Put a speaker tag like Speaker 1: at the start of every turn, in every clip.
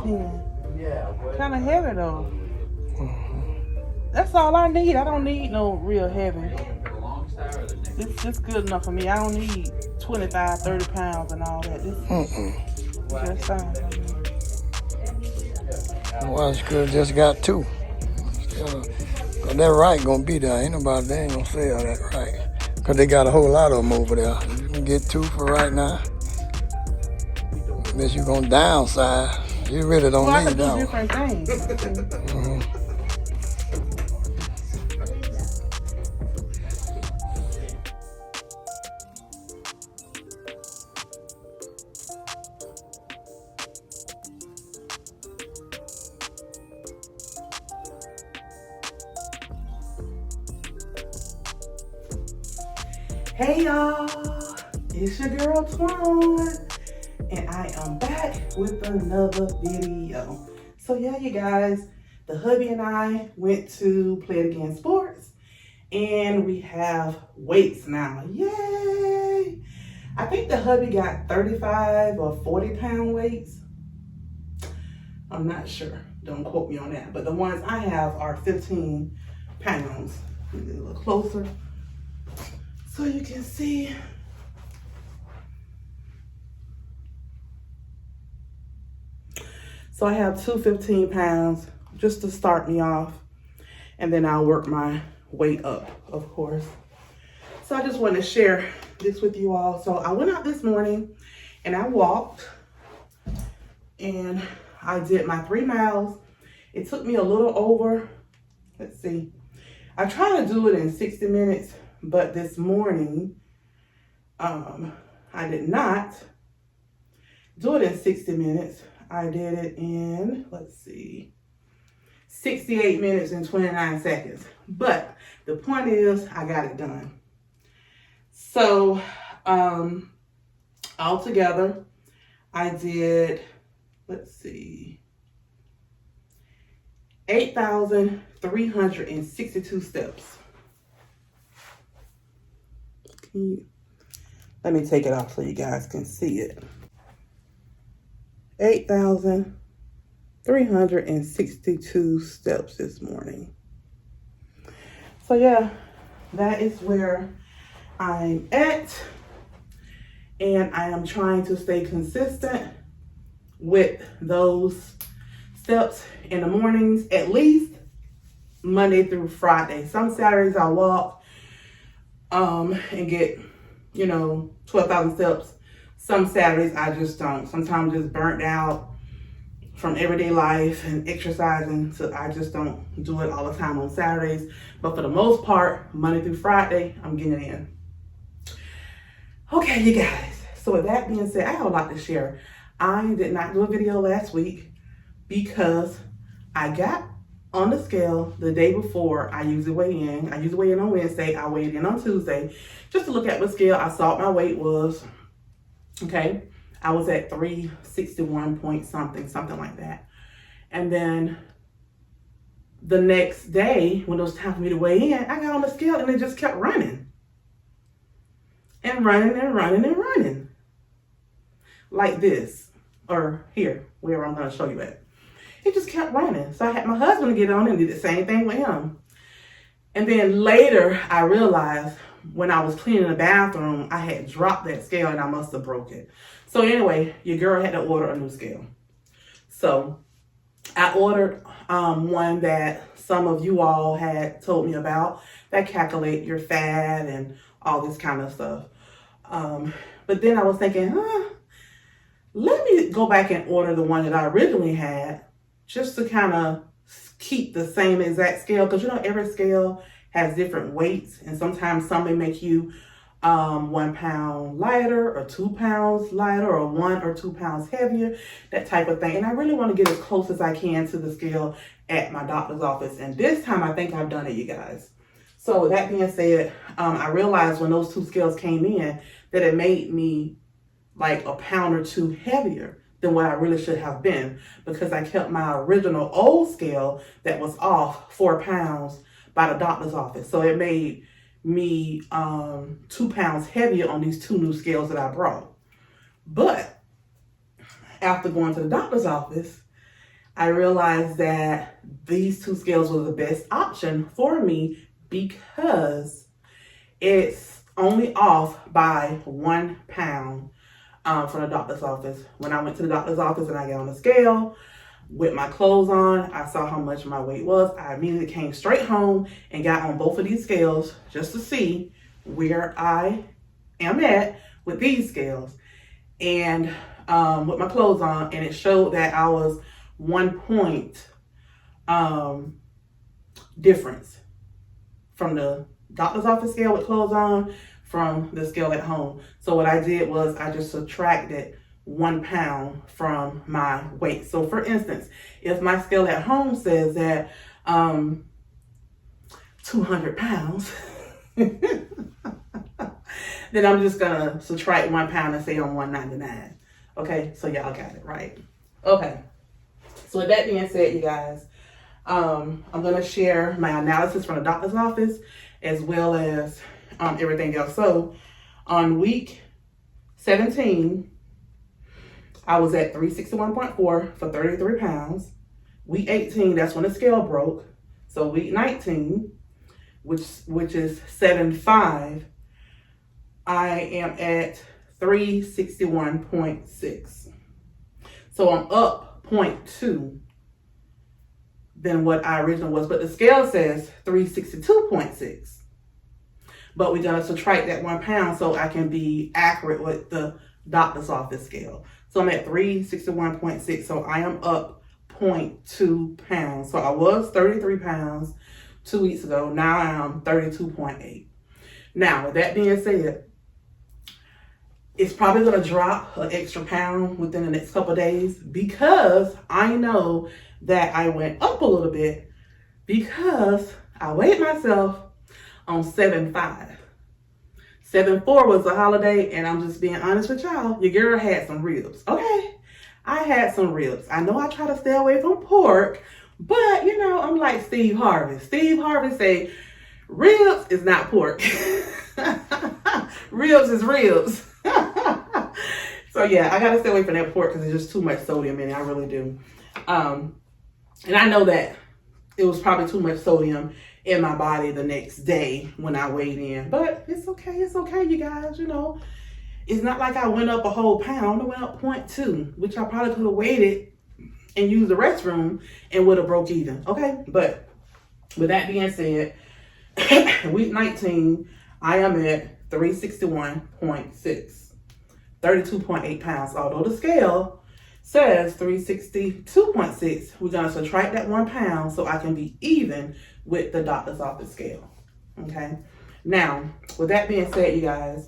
Speaker 1: 10. Kind of heavy though. That's all I need. I don't need no real heavy. This good enough for me. I don't need 25, 30 pounds and all that. This just fine for me.
Speaker 2: Well, it's good. Just got 2. Cause that right gonna be there. Ain't nobody, they ain't gonna sell that right. Cause they got a whole lot of them over there. You can get 2 for right now. Unless you gonna downsize. You really don't
Speaker 1: I
Speaker 2: need
Speaker 1: could do
Speaker 2: that one.
Speaker 1: different things. Hey y'all, it's your girl Twan, and I am back with another video. So yeah, you guys, the hubby and I went to Play It Again Sports, and we have weights now. Yay! I think the hubby got 35 or 40 pound weights. I'm not sure. Don't quote me on that. But the ones I have are 15 pounds. Get a little closer so you can see. So I have 2 15 pounds just to start me off. And then I'll work my weight up, of course. So I just want to share this with you all. So I went out this morning and I walked and I did my 3 miles. It took me a little over, let's see. I try to do it in 60 minutes, but this morning, I did not do it in 60 minutes. I did it in, let's see, 68 minutes and 29 seconds. But the point is, I got it done. So, altogether, I did, let's see, 8,362 steps. Let me take it off so you guys can see it. 8,362 steps this morning. So yeah, that is where I'm at. And I am trying to stay consistent with those steps in the mornings, at least Monday through Friday. Some Saturdays I walk and get, 12,000 steps. Some Saturdays I just don't. Sometimes just burnt out from everyday life and exercising, so I just don't do it all the time on Saturdays. But for the most part, Monday through Friday, I'm getting it in. Okay, you guys. So with that being said, I have a lot to share. I did not do a video last week because I got on the scale the day before I usually weigh in. I usually weigh in on Wednesday. I weighed in on Tuesday just to look at what scale I saw my weight was. Okay, I was at 361 point something like that. And then the next day, when it was time for me to weigh in, I got on the scale and it just kept running. And running and running and running. Like this, or here, where I'm gonna show you at. It just kept running. So I had my husband get on and do the same thing with him. And then later, I realized when I was cleaning the bathroom, I had dropped that scale and I must have broke it. So anyway, your girl had to order a new scale. So I ordered one that some of you all had told me about that calculate your fat and all this kind of stuff. But then I was thinking, let me go back and order the one that I originally had just to kind of keep the same exact scale. Because every scale has different weights, and sometimes some may make you 1 pound lighter or 2 pounds lighter or 1 or 2 pounds heavier, that type of thing. And I really want to get as close as I can to the scale at my doctor's office. And this time I think I've done it, you guys. So with that being said, I realized when those 2 scales came in that it made me like a pound or 2 heavier than what I really should have been, because I kept my original old scale that was off 4 pounds by the doctor's office. So it made me 2 pounds heavier on these 2 new scales that I brought. But after going to the doctor's office, I realized that these two scales were the best option for me because it's only off by 1 pound from the doctor's office. When I went to the doctor's office and I got on the scale with my clothes on, I saw how much my weight was. I immediately came straight home and got on both of these scales just to see where I am at with these scales. And with my clothes on, and it showed that I was 1 point difference from the doctor's office scale with clothes on from the scale at home. So what I did was I just subtracted 1 pound from my weight. So for instance, if my scale at home says that 200 pounds, then I'm just gonna subtract 1 pound and say I'm 199. Okay, so y'all got it right. Okay, so with that being said, you guys, I'm gonna share my analysis from the doctor's office as well as everything else. So on week 17, I was at 361.4 for 33 pounds. Week 18, that's when the scale broke. So week 19, which is 7.5, I am at 361.6. So I'm up 0.2 than what I originally was, but the scale says 362.6. But we're gonna subtract that 1 pound so I can be accurate with the doctor's office scale. So I'm at 361.6, so I am up 0.2 pounds. So I was 33 pounds 2 weeks ago. Now I am 32.8. Now, with that being said, it's probably gonna drop an extra pound within the next couple of days because I know that I went up a little bit because I weighed myself on 7.5. 7.4 was a holiday, and I'm just being honest with y'all. Your girl had some ribs, okay? I had some ribs. I know I try to stay away from pork, but you know, I'm like Steve Harvey. Steve Harvey say, ribs is not pork. Ribs is ribs. So yeah, I gotta stay away from that pork because there's just too much sodium in it. I really do. And I know that it was probably too much sodium in my body the next day when I weighed in, but it's okay, you guys. You know, it's not like I went up a whole pound. I went up 0.2, which I probably could have waited and used the restroom and would have broke even. Okay, but with that being said, week 19, I am at 361.6, 32.8 pounds. Although the scale says 362.6, we're gonna subtract that 1 pound so I can be even with the doctor's office scale. Okay, now with that being said, you guys,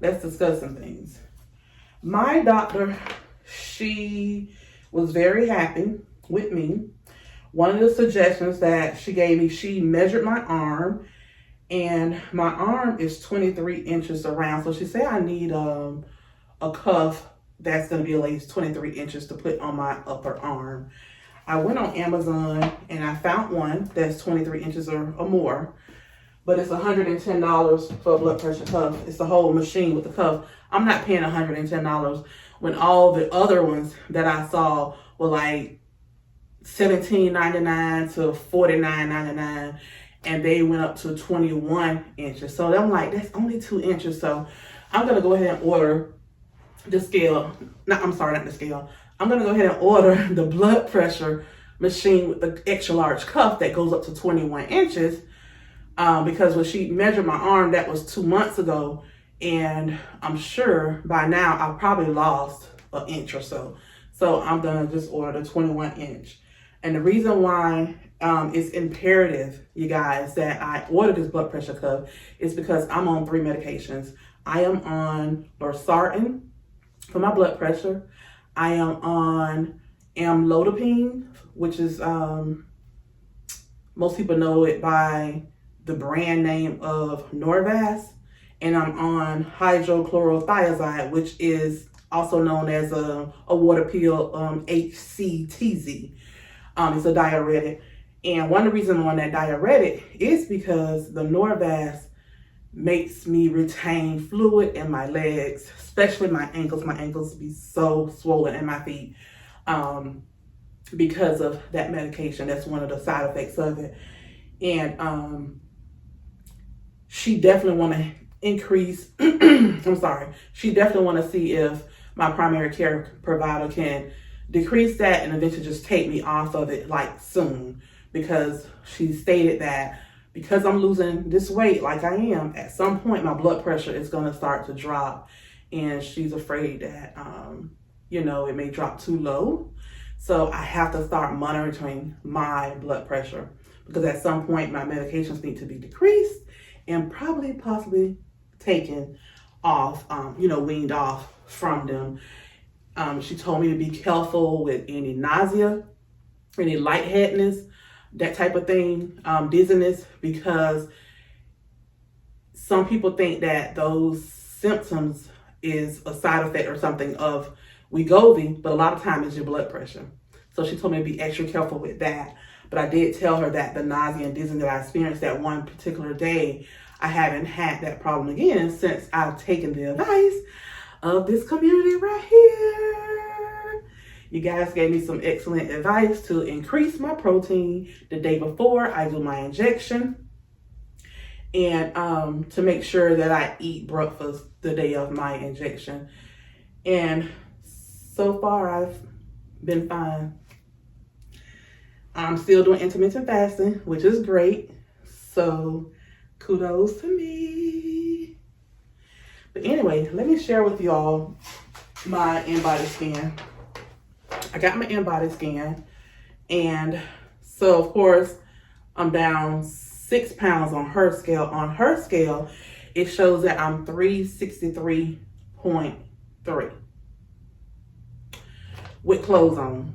Speaker 1: let's discuss some things. My doctor, she was very happy with me. One of the suggestions that she gave me, she measured my arm, and my arm is 23 inches around. So she said I need a cuff that's going to be at least 23 inches to put on my upper arm. I went on Amazon and I found one that's 23 inches or more, but it's $110 for a blood pressure cuff. It's the whole machine with the cuff. I'm not paying $110 when all the other ones that I saw were like $17.99 to $49.99, and they went up to 21 inches. So I'm like, that's only 2 inches. So I'm going to go ahead and order the scale. No, I'm sorry, not the scale. I'm going to go ahead and order the blood pressure machine with the extra large cuff that goes up to 21 inches. Because when she measured my arm, that was 2 months ago. And I'm sure by now I've probably lost an inch or so. So I'm going to just order the 21 inch. And the reason why it's imperative, you guys, that I order this blood pressure cuff is because I'm on 3 medications. I am on losartan for my blood pressure. I am on amlodipine, which is, most people know it by the brand name of Norvasc. And I'm on hydrochlorothiazide, which is also known as a water pill, HCTZ. It's a diuretic. And one of the reasons I'm on that diuretic is because the Norvasc makes me retain fluid in my legs, especially my ankles. My ankles be so swollen, and my feet. because of that medication. That's one of the side effects of it. And she definitely want to increase, I'm sorry, she definitely want to see if my primary care provider can decrease that and eventually just take me off of it like soon, because she stated that because I'm losing this weight like I am, at some point my blood pressure is going to start to drop, and she's afraid that it may drop too low. So I have to start monitoring my blood pressure, because at some point my medications need to be decreased and probably possibly taken off, weaned off from them. She told me to be careful with any nausea, any lightheadedness, that type of thing, dizziness, because some people think that those symptoms is a side effect or something of Wegovy, but a lot of times it's your blood pressure. So she told me to be extra careful with that. But I did tell her that the nausea and dizziness that I experienced that one particular day, I haven't had that problem again since I've taken the advice of this community right here. You guys gave me some excellent advice to increase my protein the day before I do my injection, and to make sure that I eat breakfast the day of my injection. And so far I've been fine. I'm still doing intermittent fasting, which is great. So kudos to me. But anyway, let me share with y'all my in-body scan. I got my in-body scan, and so of course I'm down 6 pounds on her scale. On her scale, it shows that I'm 363.3 with clothes on.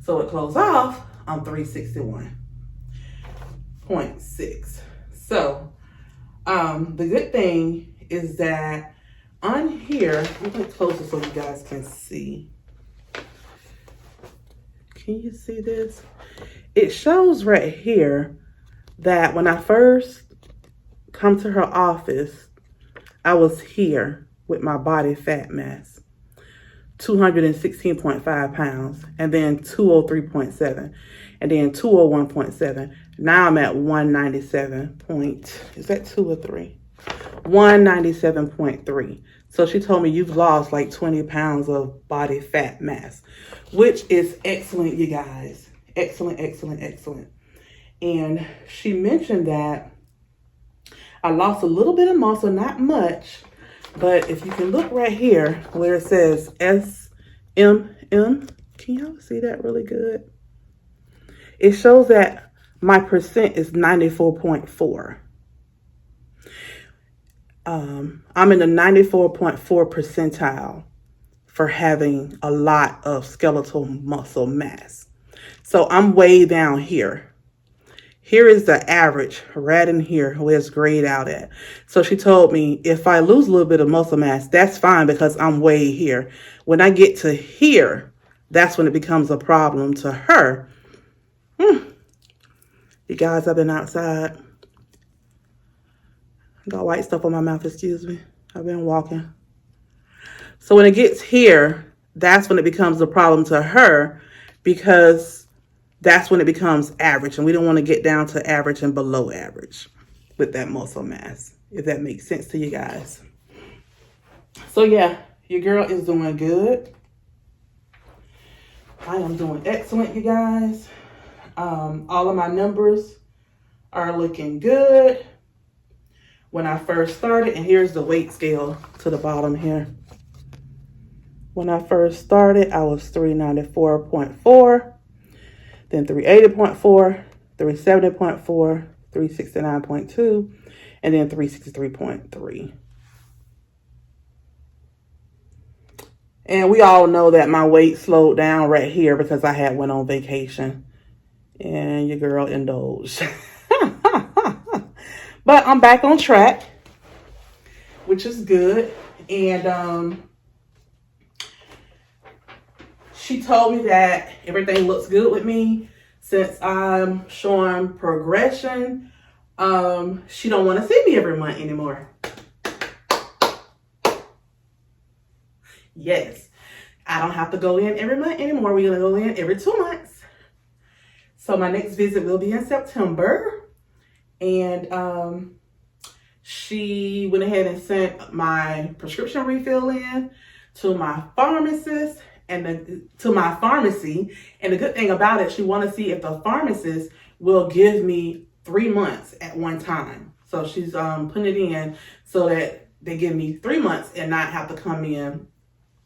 Speaker 1: So with clothes off, I'm 361.6. So the good thing is that on here, I'm going to close it so you guys can see. Can you see this? It shows right here that when I first come to her office, I was here with my body fat mass, 216.5 pounds, and then 203.7, and then 201.7. Now I'm at 197 is that 2 or 3? 197.3. So she told me you've lost like 20 pounds of body fat mass, which is excellent, you guys. Excellent, excellent, excellent. And she mentioned that I lost a little bit of muscle, not much, but if you can look right here where it says SMM, can y'all see that really good? It shows that my percent is 94.4. I'm in the 94.4 percentile for having a lot of skeletal muscle mass. So I'm way down here. Here is the average right in here where it's grayed out at. So she told me if I lose a little bit of muscle mass, that's fine because I'm way here. When I get to here, that's when it becomes a problem to her. You guys, I've been outside. Got white stuff on my mouth, excuse me. I've been walking. So when it gets here, that's when it becomes a problem to her, because that's when it becomes average. And we don't want to get down to average and below average with that muscle mass, if that makes sense to you guys. So yeah, your girl is doing good. I am doing excellent, you guys. All of my numbers are looking good. When I first started, and here's the weight scale to the bottom here. When I first started, I was 394.4, then 380.4, 370.4, 369.2, and then 363.3. And we all know that my weight slowed down right here because I had went on vacation. And your girl indulged. But I'm back on track, which is good. And she told me that everything looks good with me since I'm showing progression. She don't want to see me every month anymore. Yes, I don't have to go in every month anymore. We're gonna go in every 2 months. So my next visit will be in September. And she went ahead and sent my prescription refill in to my pharmacist to my pharmacy. And the good thing about it, she wanted to see if the pharmacist will give me 3 months at one time. So she's putting it in so that they give me 3 months and not have to come in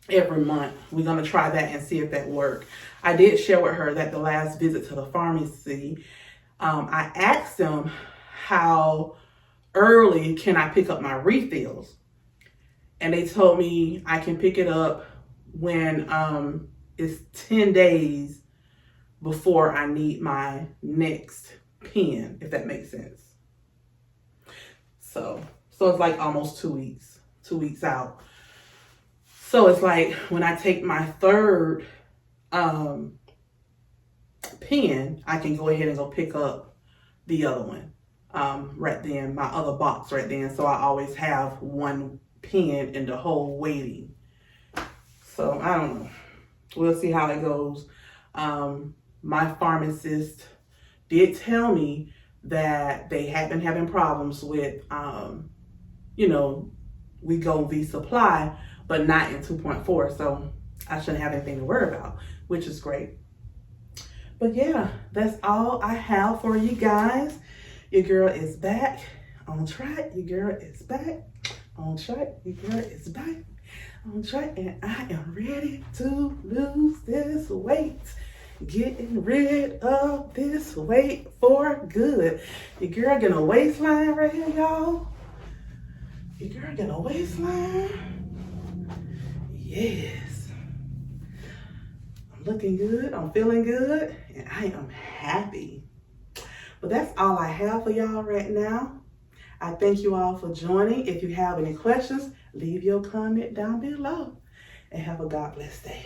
Speaker 1: every month. We're going to try that and see if that works. I did share with her that the last visit to the pharmacy, I asked them how early can I pick up my refills? And they told me I can pick it up when it's 10 days before I need my next pen, if that makes sense. So it's like almost 2 weeks out. So it's like when I take my third pen, I can go ahead and go pick up the other one right then, my other box right then. So I always have one pen in the whole waiting. So I don't know. We'll see how it goes. My pharmacist did tell me that they had been having problems with, Wegovy supply, but not in 2.4. So I shouldn't have anything to worry about, which is great. But yeah, that's all I have for you guys. Your girl is back on track. Your girl is back on track. Your girl is back on track. And I am ready to lose this weight. Getting rid of this weight for good. Your girl getting a waistline right here, y'all. Your girl getting a waistline. Yes. I'm looking good. I'm feeling good. And I am happy. But that's all I have for y'all right now. I thank you all for joining. If you have any questions, leave your comment down below. And have a God bless day.